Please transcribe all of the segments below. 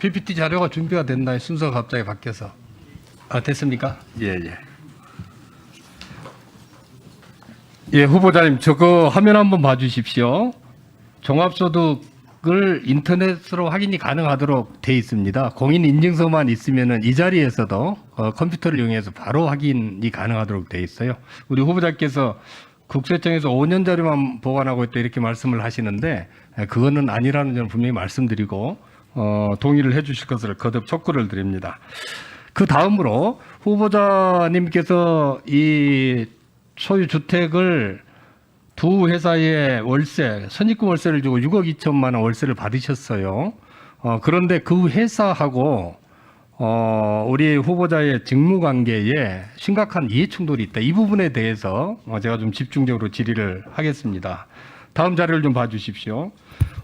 PPT 자료가 준비가 됐나요? 순서가 갑자기 바뀌어서. 됐습니까? 예. 예, 후보자님, 저거 화면 한번 봐주십시오. 종합소득을 인터넷으로 확인이 가능하도록 돼 있습니다. 공인 인증서만 있으면은 이 자리에서도 컴퓨터를 이용해서 바로 확인이 가능하도록 돼 있어요. 우리 후보자께서 국세청에서 5년 자료만 보관하고 있다 이렇게 말씀을 하시는데 그거는 아니라는 점을 분명히 말씀드리고 동의를 해주실 것을 거듭 촉구를 드립니다. 그 다음으로 후보자님께서 이 소유 주택을 두 회사의 월세, 선입금 월세를 주고 6억 2천만 원 월세를 받으셨어요. 그런데 그 회사하고 우리 후보자의 직무관계에 심각한 이해충돌이 있다. 이 부분에 대해서 제가 좀 집중적으로 질의를 하겠습니다. 다음 자료를 좀 봐주십시오.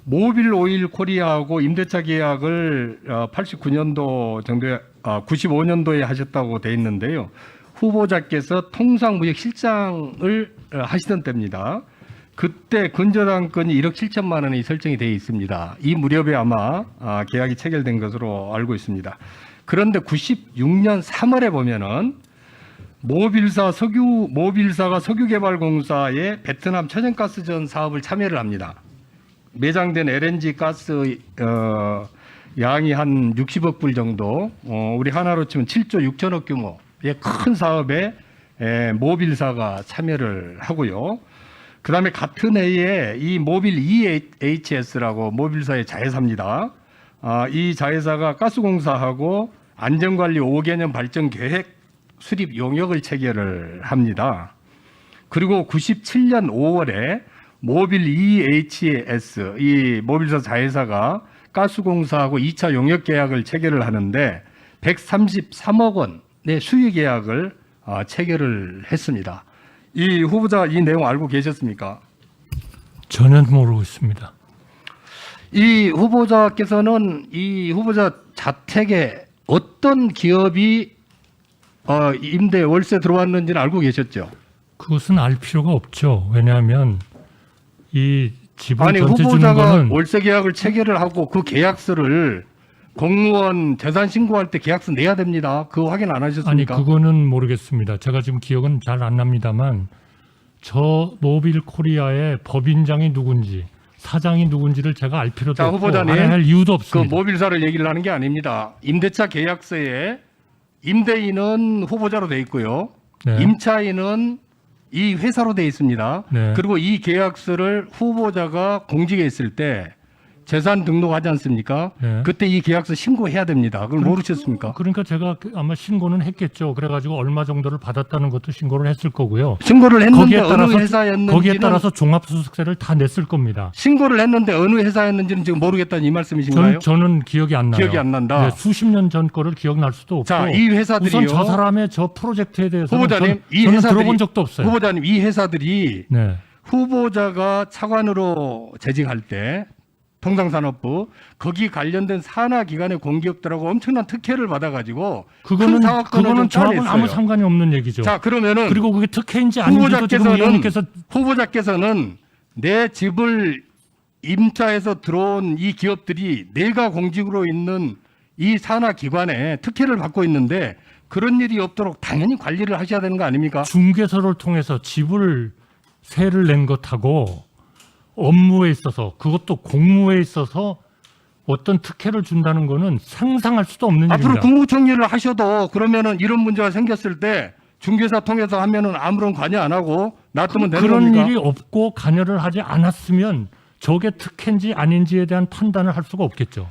모빌 오일 코리아하고 임대차 계약을 89년도 정도에 95년도에 하셨다고 돼 있는데요. 후보자께서 통상무역실장을 하시던 때입니다. 그때 근저당권이 1억 7천만 원이 설정이 되어 있습니다. 이 무렵에 아마 계약이 체결된 것으로 알고 있습니다. 그런데 96년 3월에 보면은 모빌사가 석유개발공사의 베트남 천연가스전 사업을 참여를 합니다. 매장된 LNG 가스 양이 한 60억 불 정도, 우리 하나로 치면 7조 6천억 규모의 큰 사업에 모빌사가 참여를 하고요. 그 다음에 같은 해에 이 모빌 EHS라고 모빌사의 자회사입니다. 이 자회사가 가스공사하고 안전관리 5개년 발전 계획 수립 용역을 체결을 합니다. 그리고 97년 5월에 모빌 EHS, 이 모빌사 자회사가 가스공사하고 2차 용역 계약을 체결을 하는데 133억 원의 수유 계약을 체결을 했습니다. 이 후보자 이 내용 알고 계셨습니까? 전혀 모르고 있습니다. 이 후보자께서는 이 후보자 자택에 어떤 기업이 임대 월세 들어왔는지는 알고 계셨죠? 그것은 알 필요가 없죠. 왜냐하면 이 집을 아니 전세 주는 후보자가 거는 월세 계약을 체결을 하고 그 계약서를 공무원 재산 신고할 때 계약서 내야 됩니다. 그거 확인 안 아니 하셨습니까? 그거는 모르겠습니다. 제가 지금 기억은 잘 안 납니다만 저 모빌 코리아의 법인장이 누군지 사장이 누군지를 제가 알 필요도 자, 없고 후보자님, 알아야 할 이유도 그 없습니다. 모빌사를 얘기를 하는 게 아닙니다. 임대차 계약서에 임대인은 후보자로 돼 있고요. 네. 임차인은 이 회사로 돼 있습니다. 네. 그리고 이 계약서를 후보자가 공직에 있을 때 재산 등록하지 않습니까? 네. 그때 이 계약서 신고해야 됩니다. 그걸 모르셨습니까? 그러니까 제가 아마 신고는 했겠죠. 그래가지고 얼마 정도를 받았다는 것도 신고를 했을 거고요. 신고를 했는데 거기에 어느 따라서 회사였는지는 거기에 따라서 종합소득세를 다 냈을 겁니다. 신고를 했는데 어느 회사였는지는 지금 모르겠다는 이 말씀이신가요? 저는 기억이 안 나요. 기억이 안 난다. 네, 수십 년 전 거를 기억날 수도 없고. 자, 이 회사들이요. 우선 저 사람의 저 프로젝트에 대해서는 후보자님, 이 저는 회사들이 들어본 적도 없어요. 후보자님, 이 회사들이 네. 후보자가 차관으로 재직할 때 통상산업부 거기 관련된 산하기관의 공기업들하고 엄청난 특혜를 받아가지고 그거는 큰 사업권을 좀 저하고는 따냈어요. 아무 상관이 없는 얘기죠. 자, 그러면은 그리고 그게 특혜인지 아닌지도 지금 의원님께서 후보자께서는 내 집을 임차해서 들어온 이 기업들이 내가 공직으로 있는 이 산하기관에 특혜를 받고 있는데 그런 일이 없도록 당연히 관리를 하셔야 되는 거 아닙니까? 중개사를 통해서 집을 세를 낸 것하고 업무에 있어서 그것도 공무에 있어서 어떤 특혜를 준다는 거는 상상할 수도 없는 앞으로 일입니다. 국무총리를 하셔도 그러면은 이런 문제가 생겼을 때 중개사 통해서 하면은 아무런 관여 안 하고 놔두면 되는 그런 겁니까? 일이 없고 관여를 하지 않았으면 저게 특혜인지 아닌지에 대한 판단을 할 수가 없겠죠.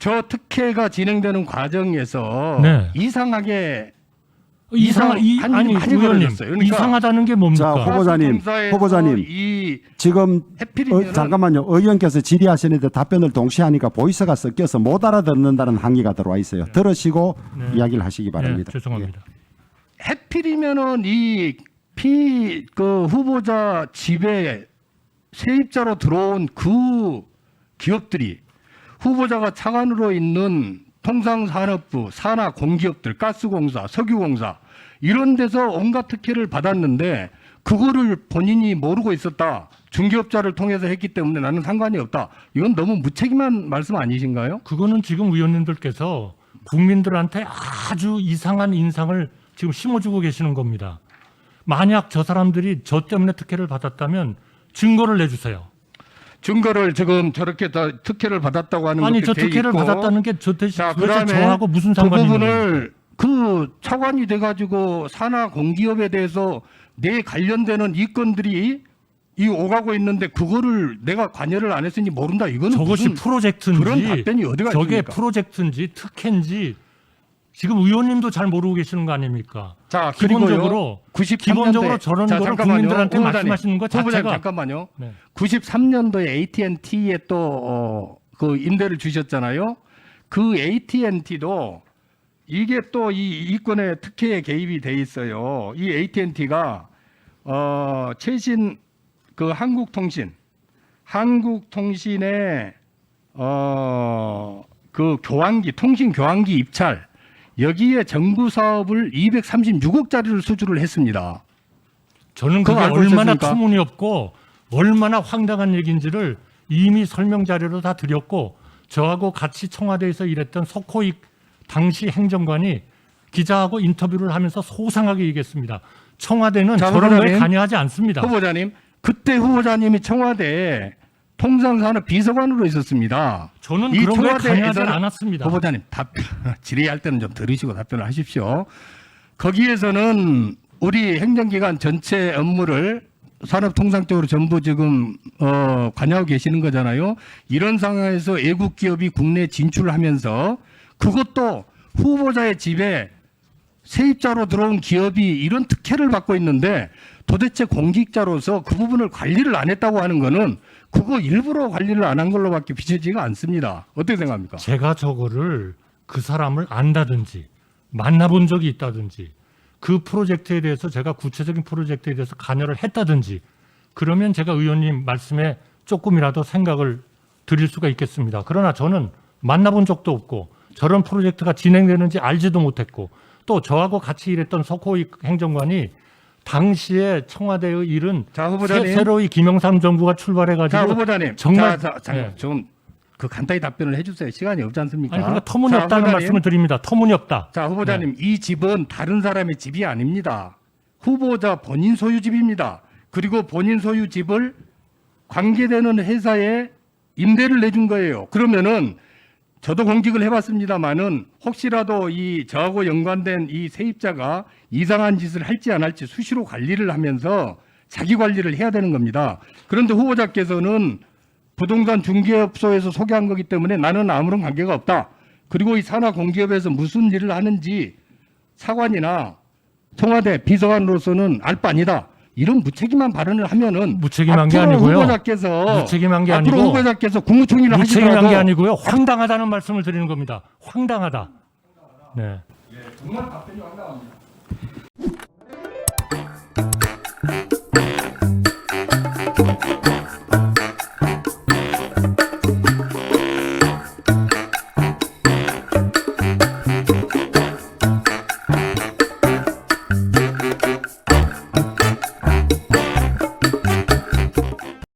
저 특혜가 진행되는 과정에서 네. 이상하게 아니 많이 의원님 벌어졌어요. 그러니까 이상하다는 게 자, 뭡니까? 후보자님, 이 지금 해필이면은 잠깐만요. 의원께서 질의하시는데 답변을 동시에 하니까 보이스가 섞여서 못 알아듣는다는 항의가 들어와 있어요. 들으시고 네. 이야기를 하시기 바랍니다. 네, 죄송합니다. 해필이면은 그 후보자 집에 세입자로 들어온 그 기업들이 후보자가 차관으로 있는 통상산업부, 산하 공기업들, 가스공사, 석유공사 이런 데서 온갖 특혜를 받았는데 그거를 본인이 모르고 있었다. 중개업자를 통해서 했기 때문에 나는 상관이 없다. 이건 너무 무책임한 말씀 아니신가요? 그거는 지금 의원님들께서 국민들한테 아주 이상한 인상을 지금 심어주고 계시는 겁니다. 만약 저 사람들이 저 때문에 특혜를 받았다면 증거를 내주세요. 증거를 지금 저렇게 다 특혜를 받았다고 하는 아니 것도 저 돼 특혜를 있고. 받았다는 게 도대체 자, 그다음에 저하고 무슨 그 상관이 있는 거예요? 부분을 그 차관이 돼가지고 산하 공기업에 대해서 내 관련되는 이건들이 이 오가고 있는데 그거를 내가 관여를 안 했으니 모른다. 이거는 저것이 무슨 프로젝트인지 그런 답변이 어디가 저게 있습니까? 프로젝트인지 특혜인지 지금 의원님도 잘 모르고 계시는 거 아닙니까? 자, 기본적으로 93년도에 기본적으로 저런 자, 거를 잠깐만요. 국민들한테 후보자님, 말씀하시는 것 후보자님, 자체가 잠깐만요. 네. 93년도에 AT&T에 또 그 임대를 주셨잖아요. 그 AT&T도 이게 또 이 이권의 특혜에 개입이 돼 있어요. 이 AT&T가 최신 그 한국통신의 그 교환기 통신 교환기 입찰 여기에 정부 사업을 236억짜리를 수주를 했습니다. 저는 그거 그게 알고 얼마나 있었습니까? 터무니없고 얼마나 황당한 얘기인지를 이미 설명 자료로 다 드렸고 저하고 같이 청와대에서 일했던 석호익 당시 행정관이 기자하고 인터뷰를 하면서 소상하게 얘기했습니다. 청와대는 자, 저런 거에 후보자님. 관여하지 않습니다. 후보자님, 그때 후보자님이 청와대에 통상산업 비서관으로 있었습니다. 저는 이 그런 거에 청와대에서는- 관여하지 않았습니다. 후보자님 답변 질의할 때는 좀 들으시고 답변을 하십시오. 거기에서는 우리 행정기관 전체 업무를 산업통상적으로 전부 지금 관여하고 계시는 거잖아요. 이런 상황에서 외국 기업이 국내 진출을 하면서 그것도 후보자의 집에 세입자로 들어온 기업이 이런 특혜를 받고 있는데 도대체 공직자로서 그 부분을 관리를 안 했다고 하는 거는 그거 일부러 관리를 안 한 걸로밖에 비춰지지가 않습니다. 어떻게 생각합니까? 제가 저거를 그 사람을 안다든지 만나본 적이 있다든지 그 프로젝트에 대해서 제가 구체적인 프로젝트에 대해서 관여를 했다든지 그러면 제가 의원님 말씀에 조금이라도 생각을 드릴 수가 있겠습니다. 그러나 저는 만나본 적도 없고 저런 프로젝트가 진행되는지 알지도 못했고 또 저하고 같이 일했던 석호익 행정관이 당시에 청와대의 일은 자, 후보자님. 새로이 김영삼 정부가 출발해가지고 자, 후보자님. 정말 자, 좀 그 간단히 답변을 해주세요. 시간이 없지 않습니까? 아니 그러니까 터무니없다는 자, 후보자님. 말씀을 드립니다. 터무니없다. 자, 후보자님, 이 집은 다른 사람의 집이 아닙니다. 후보자 본인 소유 집입니다. 그리고 본인 소유 집을 관계되는 회사에 임대를 내준 거예요. 그러면은 저도 공직을 해봤습니다만은 혹시라도 이 저하고 연관된 이 세입자가 이상한 짓을 할지 안 할지 수시로 관리를 하면서 자기 관리를 해야 되는 겁니다. 그런데 후보자께서는 부동산 중개업소에서 소개한 거기 때문에 나는 아무런 관계가 없다. 그리고 이 산하 공기업에서 무슨 일을 하는지 차관이나 청와대 비서관으로서는 알 바 아니다. 이런 무책임한 발언을 하면은 무책임한 게 앞으로 아니고요. 후보자께서 무책임한 게 앞으로 아니고 후보자께서 국무총리를 무책임한 하시더라도 게 아니고요. 황당하다는 말씀을 드리는 겁니다. 황당하다. 네. 정말 답변이 황당합니다.